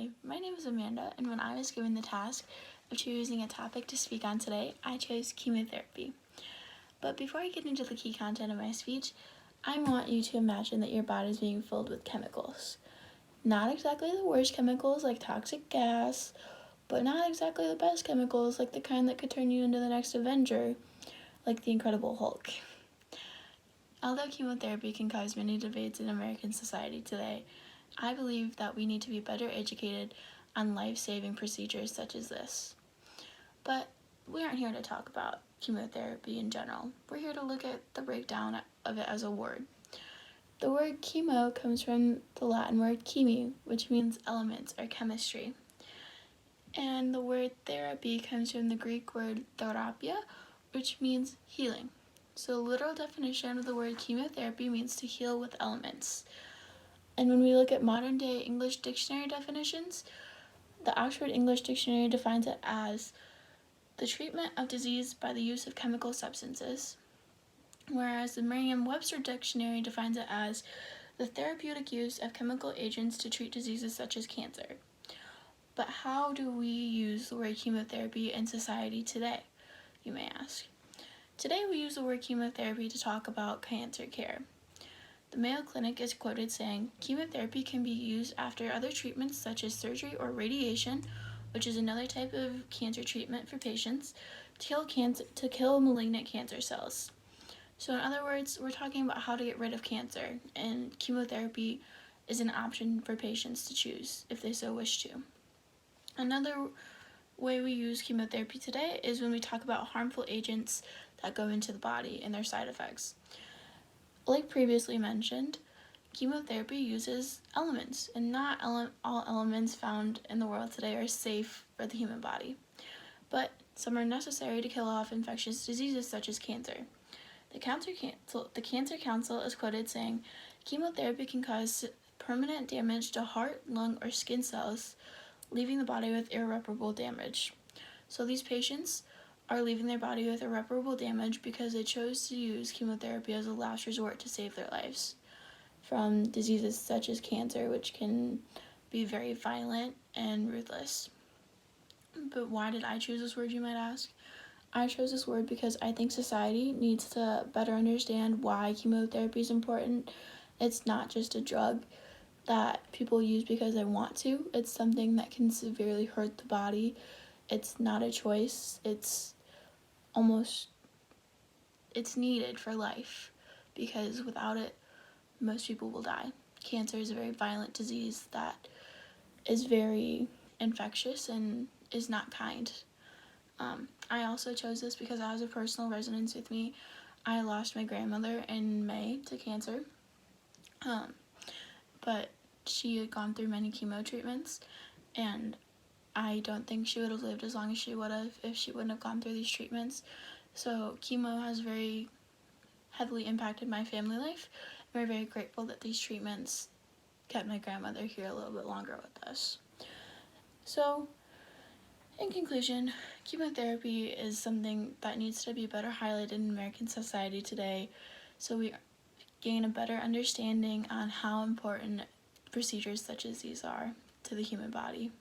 Hi, my name is Amanda, and when I was given the task of choosing a topic to speak on today, I chose chemotherapy. But before I get into the key content of my speech, I want you to imagine that your body is being filled with chemicals. Not exactly the worst chemicals like toxic gas, but not exactly the best chemicals like the kind that could turn you into the next Avenger, like the Incredible Hulk. Although chemotherapy can cause many debates in American society today, I believe that we need to be better educated on life-saving procedures such as this. But we aren't here to talk about chemotherapy in general. We're here to look at the breakdown of it as a word. The word chemo comes from the Latin word chemi, which means elements or chemistry. And the word therapy comes from the Greek word therapia, which means healing. So the literal definition of the word chemotherapy means to heal with elements. And when we look at modern day English dictionary definitions, the Oxford English Dictionary defines it as the treatment of disease by the use of chemical substances, whereas the Merriam-Webster Dictionary defines it as the therapeutic use of chemical agents to treat diseases such as cancer. But how do we use the word chemotherapy in society today, you may ask? Today we use the word chemotherapy to talk about cancer care. The Mayo Clinic is quoted saying, "Chemotherapy can be used after other treatments such as surgery or radiation, which is another type of cancer treatment for patients, to kill malignant cancer cells." So in other words, we're talking about how to get rid of cancer, and chemotherapy is an option for patients to choose if they so wish to. Another way we use chemotherapy today is when we talk about harmful agents that go into the body and their side effects. Like previously mentioned, chemotherapy uses elements, and not all elements found in the world today are safe for the human body, but some are necessary to kill off infectious diseases such as cancer. The Cancer Council is quoted saying, "Chemotherapy can cause permanent damage to heart, lung, or skin cells, leaving the body with irreparable damage." So these patients are leaving their body with irreparable damage because they chose to use chemotherapy as a last resort to save their lives from diseases such as cancer, which can be very violent and ruthless. But why did I choose this word, you might ask? I chose this word because I think society needs to better understand why chemotherapy is important. It's not just a drug that people use because they want to. It's something that can severely hurt the body. It's not a choice. It's needed for life, because without it, most people will die. Cancer is a very violent disease that is very infectious and is not kind. I also chose this because it has a personal resonance with me. I lost my grandmother in May to cancer, but she had gone through many chemo treatments, and I don't think she would have lived as long as she would have if she wouldn't have gone through these treatments. So chemo has very heavily impacted my family life. We're very grateful that these treatments kept my grandmother here a little bit longer with us. So, in conclusion, chemotherapy is something that needs to be better highlighted in American society today, so we gain a better understanding on how important procedures such as these are to the human body.